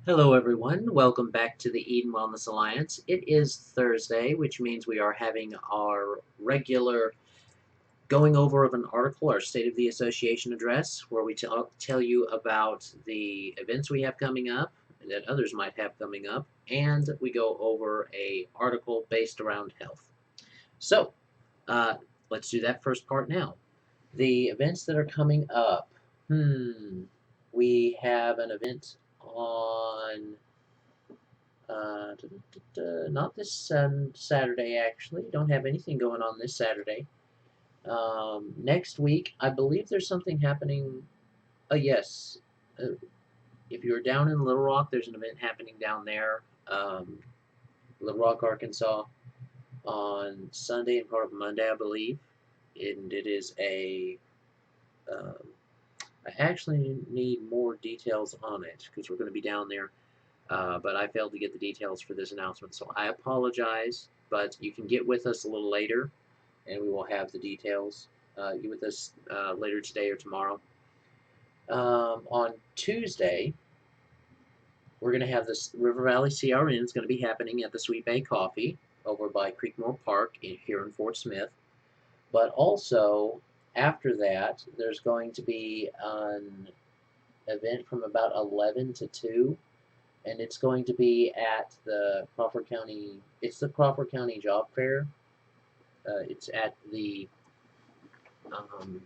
Hello, everyone. Welcome back to the Eden Wellness Alliance. It is Thursday, which means we are having our regular going over of an article, our State of the Association address, where we tell you about the events we have coming up that others might have coming up, and we go over a article based around health. So, uh, let's do that first part now. The events that are coming up. We have an event on not this Saturday, actually. Don't have anything going on this Saturday. Next week, I believe there's something happening. Yes. Uh, if you're down in Little Rock, there's an event happening down there, Little Rock, Arkansas, on Sunday and part of Monday, I believe. And it is a. Um, I actually need more details on it because we're going to be down there. But I failed to get the details for this announcement, so I apologize. But you can get with us a little later, and we will have the details. Get with us later today or tomorrow. On Tuesday, we're going to have this River Valley CRN is going to be happening at the Sweet Bay Coffee over by Creekmore Park here in Fort Smith. But also, after that, there's going to be an event from about 11 to 2, and it's going to be at the Crawford County. It's the Crawford County Job Fair. It's at the um,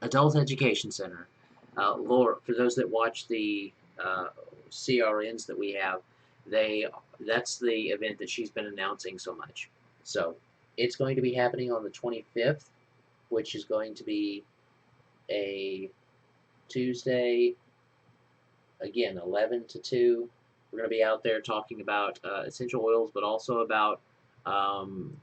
Adult Education Center. Laura, for those that watch the CRNs that we have, they that's the event that she's been announcing so much. So it's going to be happening on the 25th, which is going to be a Tuesday, again, 11 to 2. We're going to be out there talking about essential oils, but also about, um,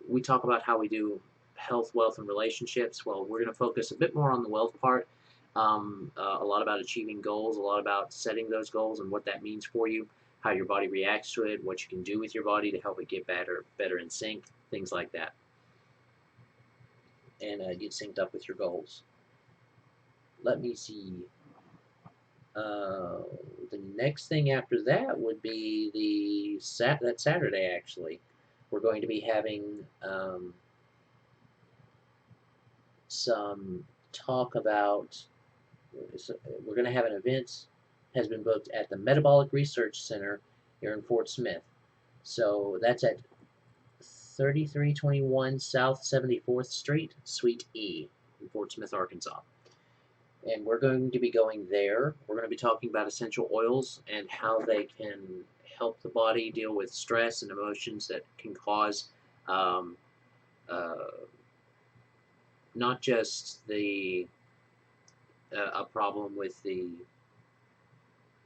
we talk about how we do health, wealth, and relationships. Well, we're going to focus a bit more on the wealth part, a lot about achieving goals, a lot about setting those goals and what that means for you, how your body reacts to it, what you can do with your body to help it get better in sync, things like that, and get synced up with your goals. Let me see. Uh, the next thing after that would be that Saturday. Actually, we're going to be having some talk about. We're going to have an event has been booked at the Metabolic Research Center here in Fort Smith. So that's at 3321 South 74th Street, Suite E, in Fort Smith, Arkansas. And we're going to be going there. We're going to be talking about essential oils and how they can help the body deal with stress and emotions that can cause um, uh, not just a problem with the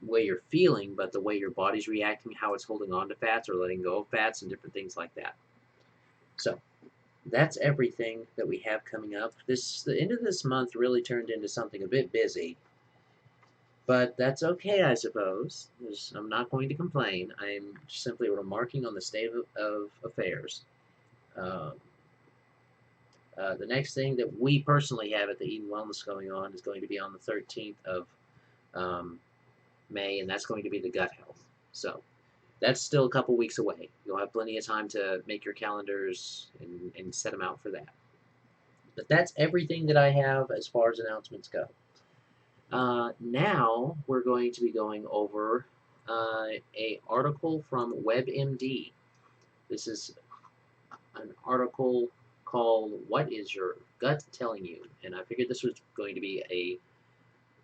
way you're feeling, but the way your body's reacting, how it's holding on to fats or letting go of fats, and different things like that. So that's everything that we have coming up. The end of this month really turned into something a bit busy. But that's okay, I suppose. I'm not going to complain. I'm simply remarking on the state of affairs. Um, the next thing that we personally have at the Eden Wellness going on is going to be on the 13th of um, May, and that's going to be the gut health. So that's still a couple weeks away. You'll have plenty of time to make your calendars and set them out for that. But that's everything that I have as far as announcements go. Now we're going to be going over a article from WebMD. This is an article called "What is Your Gut Telling You?" And I figured this was going to be a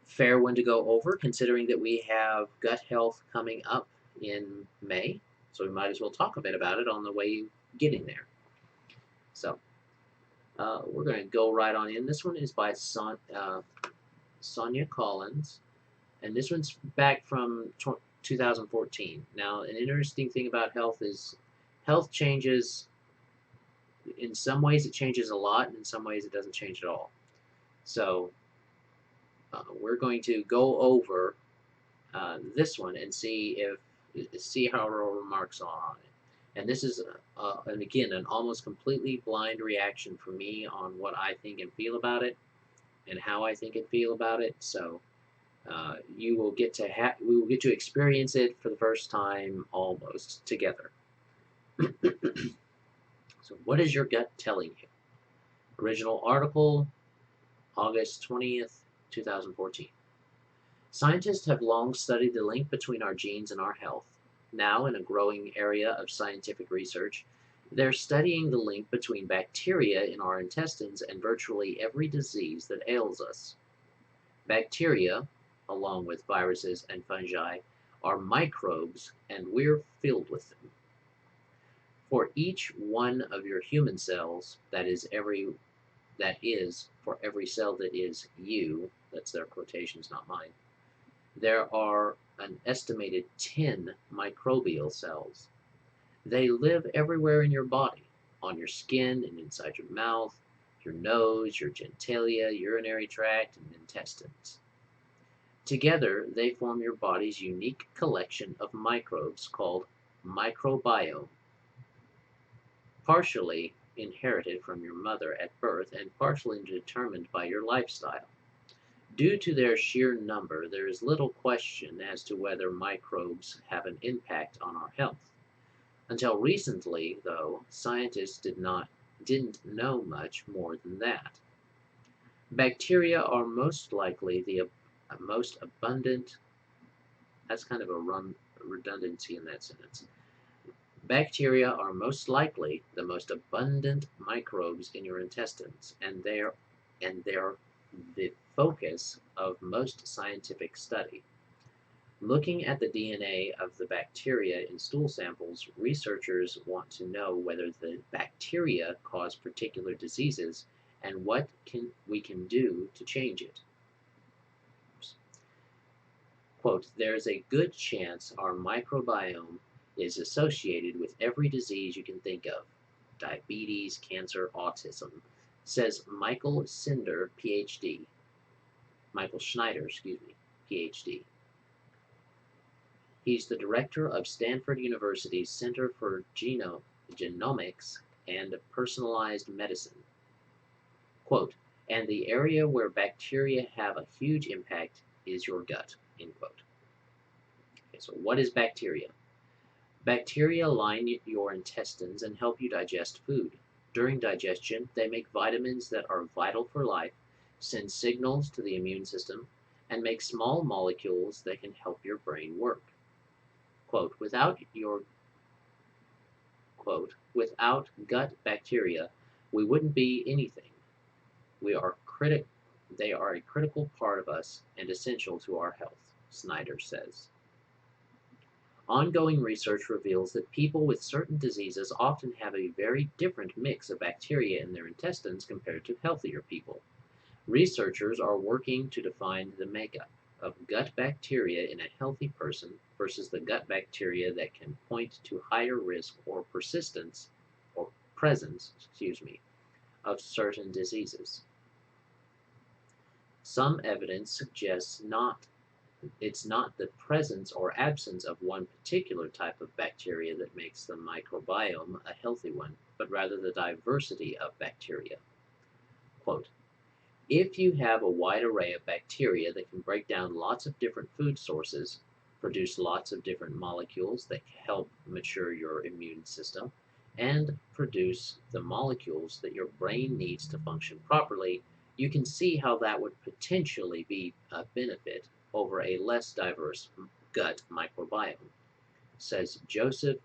fair one to go over, considering that we have gut health coming up in May. So we might as well talk a bit about it on the way getting there. So we're going to go right on in. This one is by Sonia Collins, and this one's back from 2014. Now, an interesting thing about health is health changes. In some ways, it changes a lot, and in some ways, it doesn't change at all. So, we're going to go over this one and see how our remarks are on it. And this is, and again, an almost completely blind reaction for me on what I think and feel about it, and how I think and feel about it. So, We will get to experience it for the first time almost together. So, what is your gut telling you? Original article, August 20th, 2014. Scientists have long studied the link between our genes and our health. Now, in a growing area of scientific research, they're studying the link between bacteria in our intestines and virtually every disease that ails us. Bacteria, along with viruses and fungi, are microbes, and we're filled with them. For each one of your human cells, for every cell that is you, that's their quotations, not mine, there are an estimated 10 microbial cells. They live everywhere in your body, on your skin and inside your mouth, your nose, your genitalia, urinary tract, and intestines. Together, they form your body's unique collection of microbes called microbiome, partially inherited from your mother at birth and partially determined by your lifestyle. Due to their sheer number, there is little question as to whether microbes have an impact on our health. Until recently, though, scientists didn't know much more than that. Bacteria are most likely the most abundant. That's kind of a redundancy in that sentence. Bacteria are most likely the most abundant microbes in your intestines, and they're the focus of most scientific study. Looking at the DNA of the bacteria in stool samples, researchers want to know whether the bacteria cause particular diseases and what we can do to change it. Quote, there's a good chance our microbiome is associated with every disease you can think of: diabetes, cancer, autism, says Michael Cinder, PhD. Michael Schneider, PhD. He's the director of Stanford University's Center for Genomics and Personalized Medicine. Quote, and the area where bacteria have a huge impact is your gut, end quote. Okay, so what is bacteria? Bacteria line your intestines and help you digest food. During digestion, they make vitamins that are vital for life, send signals to the immune system, and make small molecules that can help your brain work. Quote, without gut bacteria, we wouldn't be anything. They are a critical part of us and essential to our health, Snyder says. Ongoing research reveals that people with certain diseases often have a very different mix of bacteria in their intestines compared to healthier people. Researchers are working to define the makeup of gut bacteria in a healthy person versus the gut bacteria that can point to higher risk or presence, of certain diseases. Some evidence suggests it's not the presence or absence of one particular type of bacteria that makes the microbiome a healthy one, but rather the diversity of bacteria. Quote, if you have a wide array of bacteria that can break down lots of different food sources, produce lots of different molecules that help mature your immune system, and produce the molecules that your brain needs to function properly, you can see how that would potentially be a benefit over a less diverse gut microbiome, says Joseph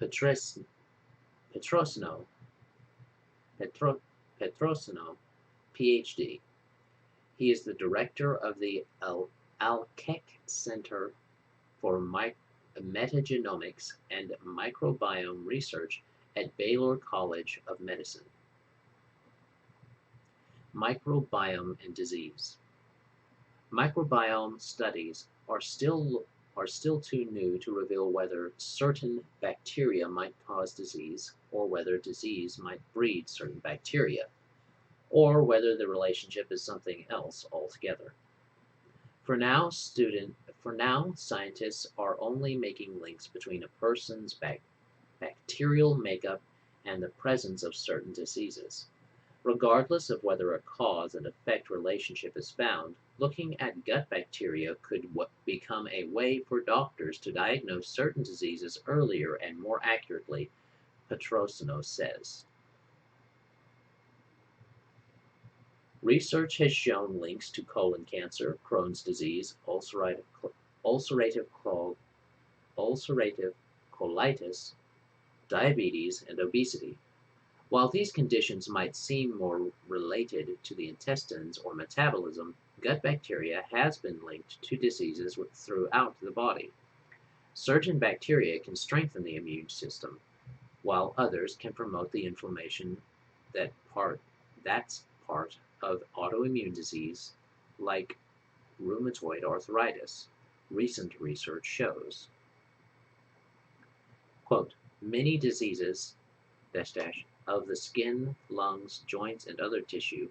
Petrosino, PhD. He is the director of the Alkeck Center for Metagenomics and Microbiome Research at Baylor College of Medicine. Microbiome and disease. Microbiome studies are still too new to reveal whether certain bacteria might cause disease, or whether disease might breed certain bacteria, or whether the relationship is something else altogether. For now, scientists are only making links between a person's bacterial makeup and the presence of certain diseases. Regardless of whether a cause and effect relationship is found, looking at gut bacteria could become a way for doctors to diagnose certain diseases earlier and more accurately, Petrosino says. Research has shown links to colon cancer, Crohn's disease, ulcerative, ulcerative colitis, diabetes, and obesity. While these conditions might seem more related to the intestines or metabolism, gut bacteria has been linked to diseases throughout the body. Certain bacteria can strengthen the immune system, while others can promote the inflammation that part that's part of autoimmune disease like rheumatoid arthritis, recent research shows. Quote, many diseases dash dash of the skin, lungs, joints, and other tissue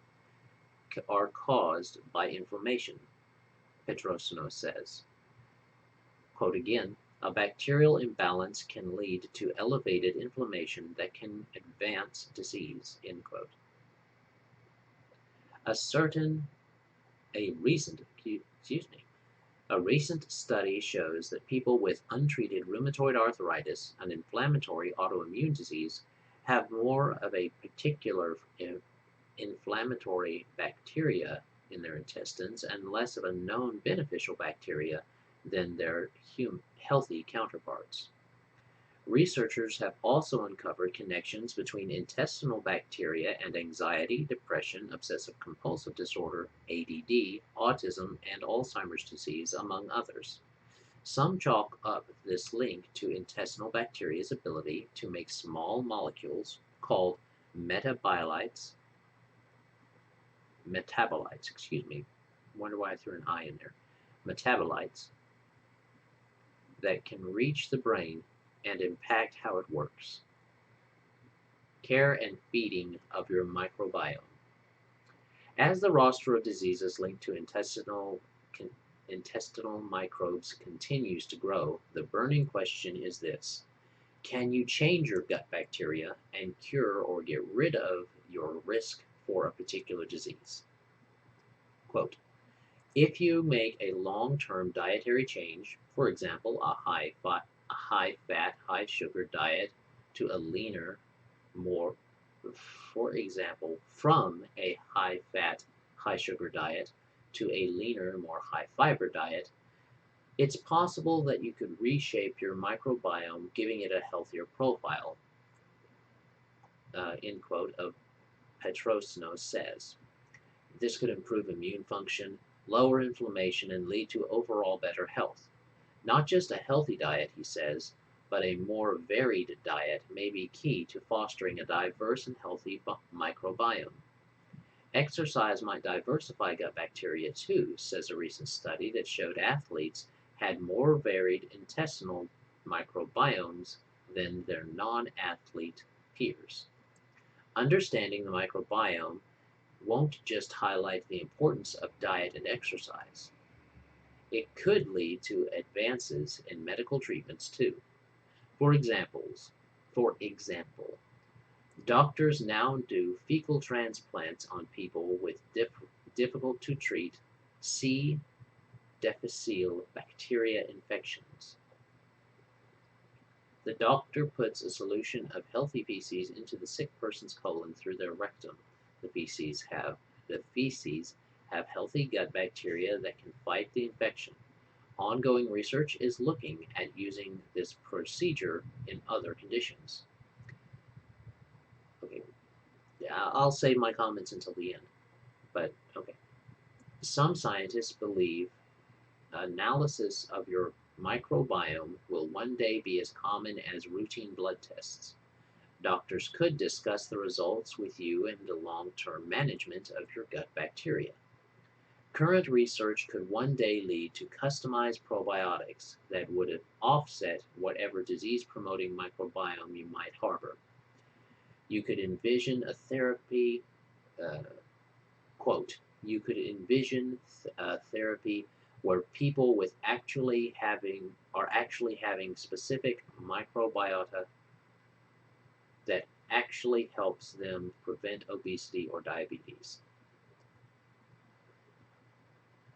are caused by inflammation, Petrosino says. Quote again, a bacterial imbalance can lead to elevated inflammation that can advance disease, end quote. A certain, a recent, excuse me, a recent study shows that people with untreated rheumatoid arthritis, an inflammatory autoimmune disease, have more of a particular inflammatory bacteria in their intestines and less of a known beneficial bacteria than their healthy counterparts. Researchers have also uncovered connections between intestinal bacteria and anxiety, depression, obsessive compulsive disorder, ADD, autism, and Alzheimer's disease, among others. Some chalk up this link to intestinal bacteria's ability to make small molecules called metabolites, excuse me. Wonder why I threw an I in there. Metabolites that can reach the brain and impact how it works. Care and feeding of your microbiome. As the roster of diseases linked to intestinal microbes continues to grow, the burning question is this: can you change your gut bacteria and cure or get rid of your risk for a particular disease? Quote, if you make a long-term dietary change, for example, a high-fat, high-sugar diet to a leaner, more, for example, from a high-fat, high-sugar diet to a leaner, more high-fiber diet, it's possible that you could reshape your microbiome, giving it a healthier profile, end quote, of Petrosino says. This could improve immune function, lower inflammation, and lead to overall better health. Not just a healthy diet, he says, but a more varied diet may be key to fostering a diverse and healthy microbiome. Exercise might diversify gut bacteria too, says a recent study that showed athletes had more varied intestinal microbiomes than their non-athlete peers. Understanding the microbiome won't just highlight the importance of diet and exercise. It could lead to advances in medical treatments too. For for example, doctors now do fecal transplants on people with difficult to treat C. difficile bacteria infections. The doctor puts a solution of healthy feces into the sick person's colon through their rectum. The feces have healthy gut bacteria that can fight the infection. Ongoing research is looking at using this procedure in other conditions. Okay, I'll save my comments until the end, but okay. Some scientists believe analysis of your microbiome will one day be as common as routine blood tests. Doctors could discuss the results with you and the long-term management of your gut bacteria. Current research could one day lead to customized probiotics that would offset whatever disease-promoting microbiome you might harbor. You could envision a therapy, quote, you could envision a therapy where people with are actually having specific microbiota that actually helps them prevent obesity or diabetes.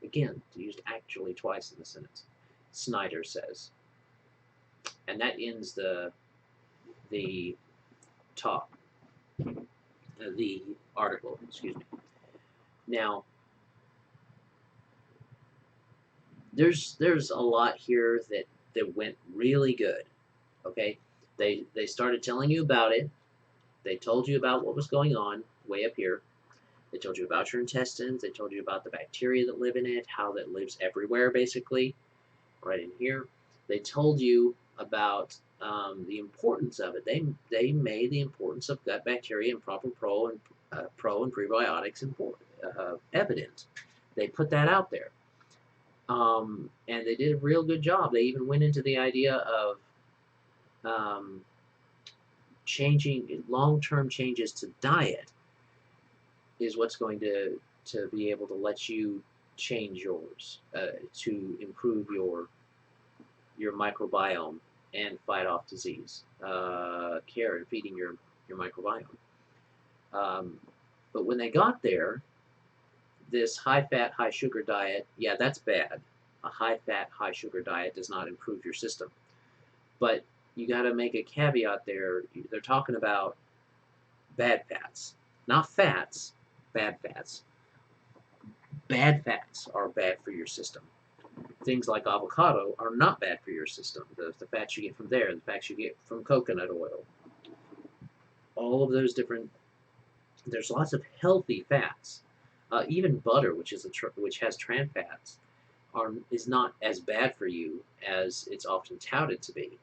Again, used actually twice in the sentence. Snyder says, and that ends the talk, the article. Excuse me. Now, there's a lot here that went really good. Okay, they started telling you about it. They told you about what was going on way up here. They told you about your intestines. They told you about the bacteria that live in it, how that lives everywhere, basically, right in here. They told you about the importance of it. They made the importance of gut bacteria and proper pro and prebiotics evident. They put that out there, and they did a real good job. They even went into the idea of um, changing long-term changes to diet is what's going to be able to let you change yours to improve your microbiome and fight off disease. Care and feeding your microbiome. Um, but when they got there, this high-fat, high-sugar diet, yeah, that's bad. A high-fat, high-sugar diet does not improve your system. But you got to make a caveat there. They're talking about bad fats, not fats, bad fats. Bad fats are bad for your system. Things like avocado are not bad for your system. The fats you get from there, the fats you get from coconut oil, all of those different. There's lots of healthy fats. Even butter, which has trans fats, is not as bad for you as it's often touted to be.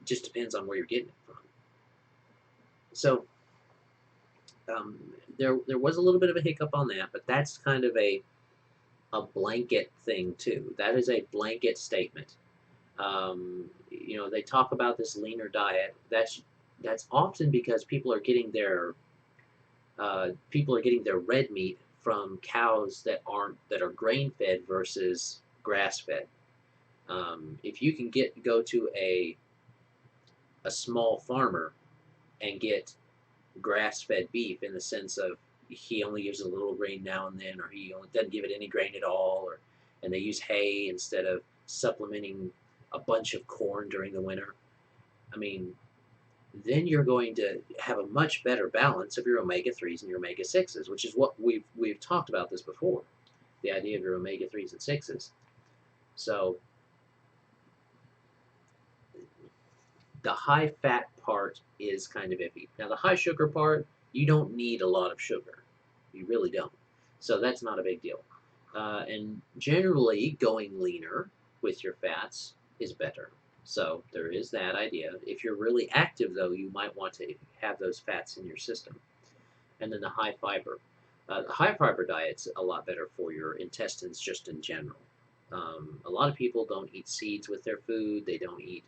It just depends on where you're getting it from. So there was a little bit of a hiccup on that, but that's kind of a blanket thing too. That is a blanket statement. They talk about this leaner diet. That's often because people are getting their red meat from cows that are grain fed versus grass fed. If you can go to a small farmer and get grass fed beef in the sense of he only gives a little grain now and then, or he only doesn't give it any grain at all, and they use hay instead of supplementing a bunch of corn during the winter. I mean, then you're going to have a much better balance of your omega-3s and your omega-6s, which is what we've talked about this before, the idea of your omega-3s and 6s. So the high fat part is kind of iffy. Now the high sugar part, you don't need a lot of sugar. You really don't. So that's not a big deal. And generally, going leaner with your fats is better. So there is that idea. If you're really active, though, you might want to have those fats in your system. And then the high fiber. The high fiber diet's a lot better for your intestines just in general. A lot of people don't eat seeds with their food. They don't eat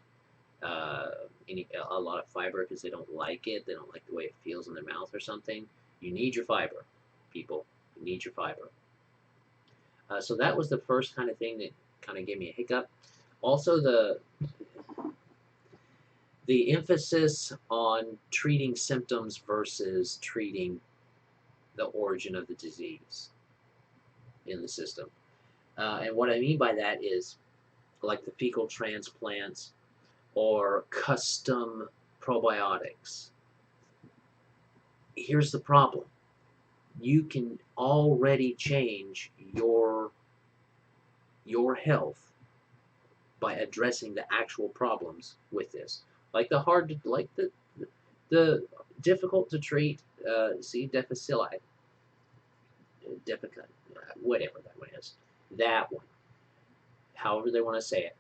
a lot of fiber because they don't like it. They don't like the way it feels in their mouth or something. You need your fiber, people. You need your fiber. So that was the first kind of thing that kind of gave me a hiccup. Also, the emphasis on treating symptoms versus treating the origin of the disease in the system. And what I mean by that is like the fecal transplants or custom probiotics. Here's the problem. You can already change your health by addressing the actual problems with this. Like the difficult to treat C. difficile, whatever that one is. That one, however they want to say it.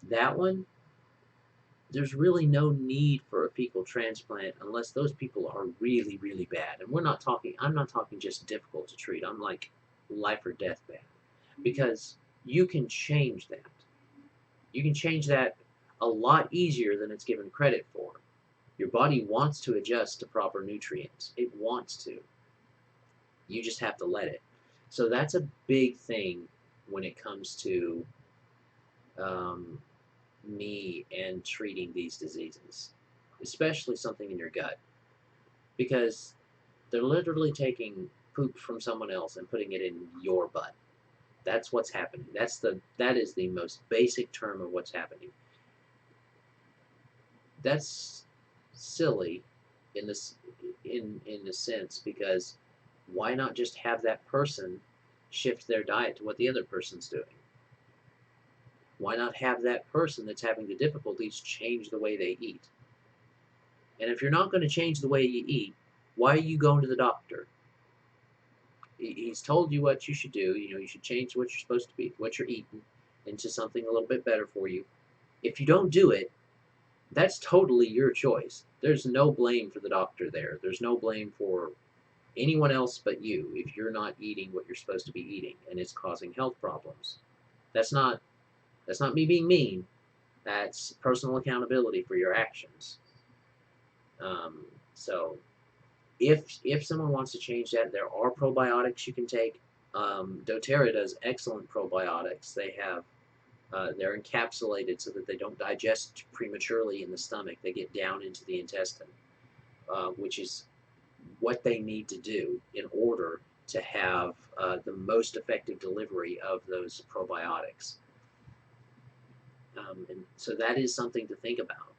That one, there's really no need for a fecal transplant unless those people are really, really bad. And I'm not talking just difficult to treat. I'm like life or death bad. Because you can change that. You can change that a lot easier than it's given credit for. Your body wants to adjust to proper nutrients. It wants to. You just have to let it. So that's a big thing when it comes to me and treating these diseases. especially something in your gut, because they're literally taking poop from someone else and putting it in your butt. That's what's happening. That is the most basic term of what's happening. That's silly in this in a sense, because why not just have that person shift their diet to what the other person's doing? Why not have that person that's having the difficulties change the way they eat? And if you're not going to change the way you eat, why are you going to the doctor? He's told you what you should do. You know, you should change what you're supposed to be, what you're eating, into something a little bit better for you. If you don't do it, that's totally your choice. There's no blame for the doctor there. There's no blame for anyone else but you if you're not eating what you're supposed to be eating and it's causing health problems. That's not that's not me being mean. That's personal accountability for your actions. So if someone wants to change that, there are probiotics you can take. doTERRA does excellent probiotics. They're encapsulated so that they don't digest prematurely in the stomach. They get down into the intestine, which is what they need to do in order to have the most effective delivery of those probiotics. And so that is something to think about.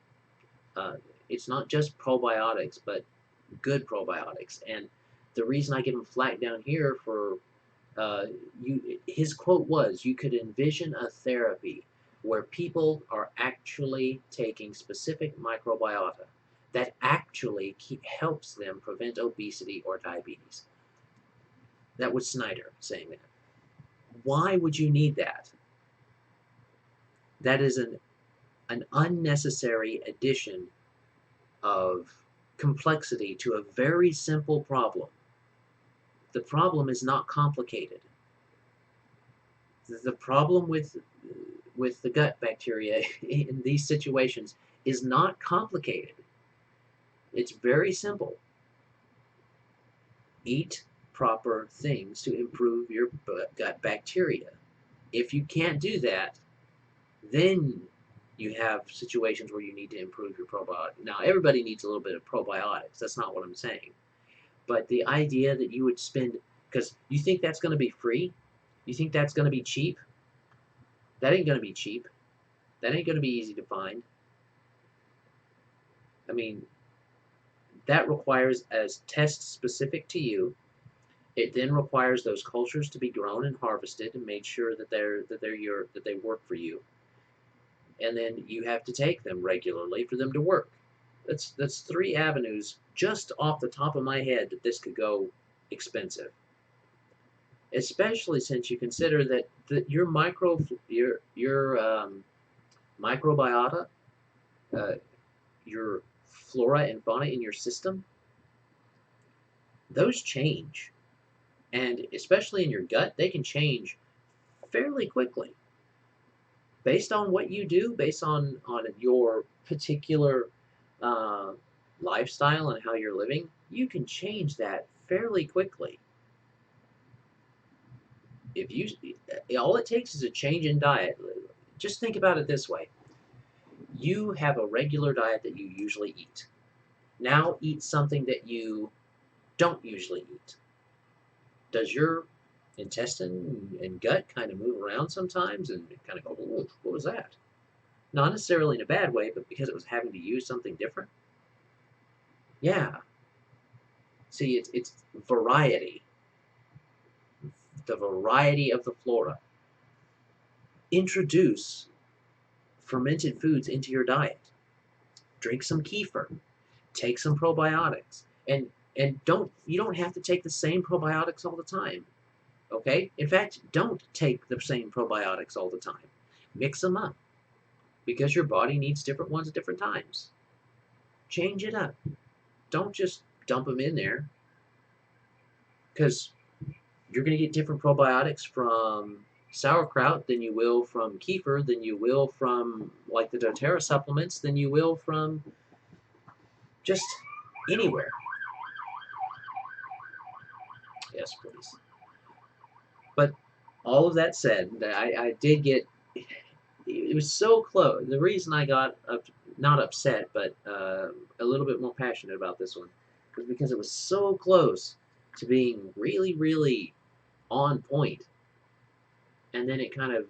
Uh, it's not just probiotics, but good probiotics. And the reason I give him flack down here for his quote was, "You could envision a therapy where people are actually taking specific microbiota that actually helps them prevent obesity or diabetes." That was Snyder saying that. Why would you need that? That is an unnecessary addition of complexity to a very simple problem. The problem is not complicated. The problem with the gut bacteria in these situations is not complicated. It's very simple. Eat proper things to improve your gut bacteria. If you can't do that, then you have situations where you need to improve your probiotics. Now, everybody needs a little bit of probiotics. That's not what I'm saying. But the idea that you would spend, because you think that's going to be free, you think that's going to be cheap. That ain't going to be cheap. That ain't going to be easy to find. I mean, that requires a test specific to you. It then requires those cultures to be grown and harvested and made sure that they work for you. And then you have to take them regularly for them to work. That's three avenues just off the top of my head that this could go expensive. Especially since you consider that your microbiota, uh, your flora and fauna in your system, those change, and especially in your gut, they can change fairly quickly based on what you do, based on your particular uh, lifestyle and how you're living. You can change that fairly quickly. If you All it takes is a change in diet. Just think about it this way: you have a regular diet that you usually eat. Now eat something that you don't usually eat. Does your intestine and gut kind of move around sometimes and kind of go, "Oh, what was that?" Not necessarily in a bad way, but because it was having to use something different. Yeah. See, it's variety, the variety of the flora. Introduce fermented foods into your diet. Drink some kefir. Take some probiotics. And you don't have to take the same probiotics all the time. Okay? In fact, don't take the same probiotics all the time. Mix them up because your body needs different ones at different times. Change it up. Don't just dump them in there, because you're going to get different probiotics from sauerkraut than you will from kefir, than you will from like the doTERRA supplements, than you will from just anywhere. Yes, please. But all of that said, I did get, it was so close. The reason I got up not upset, but a little bit more passionate about this one, was because it was so close to being really, really on point, and then it kind of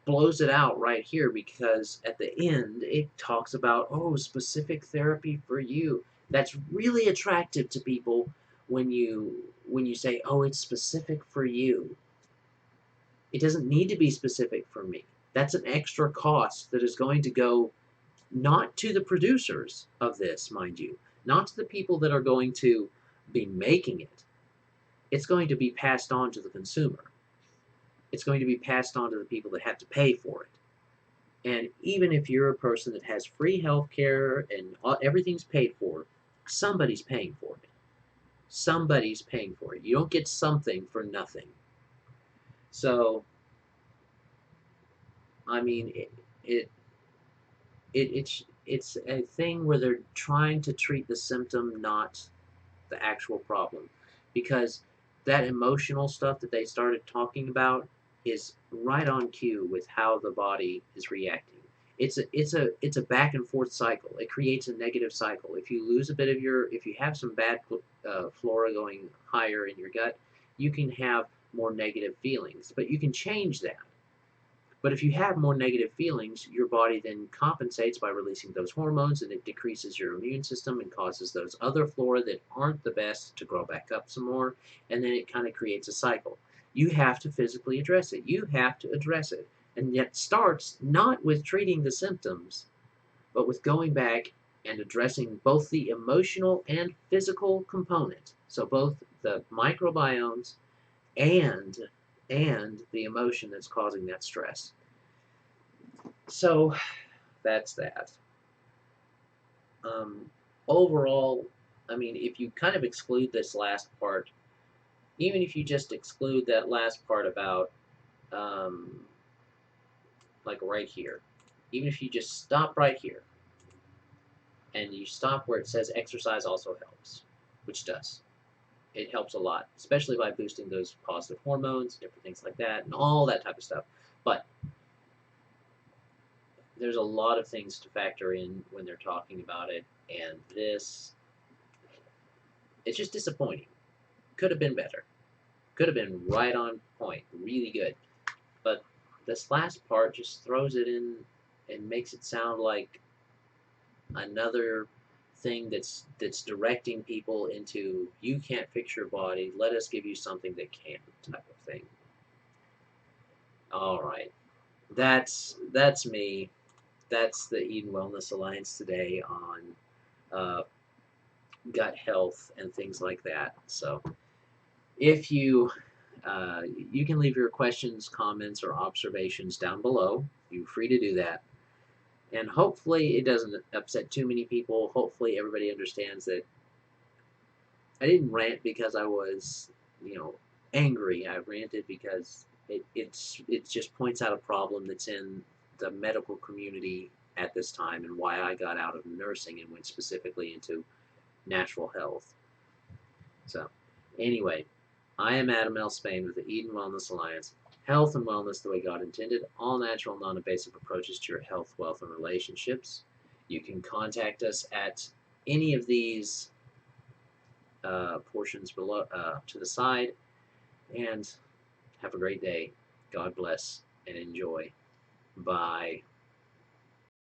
blows it out right here because at the end it talks about, oh, specific therapy for you. That's really attractive to people when you say, oh, it's specific for you. It doesn't need to be specific for me. That's an extra cost that is going to go not to the producers of this, mind you, not to the people that are going to be making it. It's going to be passed on to the consumer. It's going to be passed on to the people that have to pay for it. And even if you're a person that has free health care and everything's paid for, somebody's paying for it. Somebody's paying for it. You don't get something for nothing. So, I mean, it, it's a thing where they're trying to treat the symptom, not the actual problem, because that emotional stuff that they started talking about is right on cue with how the body is reacting. It's a back and forth cycle. It creates a negative cycle. If you lose a bit of your, if you have some bad flora going higher in your gut, you can have more negative feelings, but you can change that. But if you have more negative feelings, your body then compensates by releasing those hormones, and it decreases your immune system and causes those other flora that aren't the best to grow back up some more, and then it kind of creates a cycle. You have to physically address it. You have to address it. And yet starts not with treating the symptoms, but with going back and addressing both the emotional and physical component. So both the microbiomes and the emotion that's causing that stress. So that's that. Um, Overall, I mean, if you kind of exclude this last part, even if you just exclude that last part about, um, like right here, even if you just stop right here and you stop where it says exercise also helps, which does. It helps a lot, especially by boosting those positive hormones, different things like that, and all that type of stuff. But there's a lot of things to factor in when they're talking about it, and this, it's just disappointing. Could have been better. Could have been right on point, really good. But this last part just throws it in and makes it sound like another thing that's directing people into, you can't fix your body, let us give you something that can, type of thing. All right, that's me. That's the Eden Wellness Alliance today on uh, gut health and things like that. So if you you can leave your questions, comments, or observations down below. You're free to do that. And hopefully it doesn't upset too many people. Hopefully everybody understands that I didn't rant because I was, you know, angry. I ranted because it just points out a problem that's in the medical community at this time and why I got out of nursing and went specifically into natural health. So, anyway, I am Adam L. Spain with the Eden Wellness Alliance. Health and wellness the way God intended. All natural, non-invasive approaches to your health, wealth, and relationships. You can contact us at any of these portions below to the side. And have a great day. God bless and enjoy. Bye.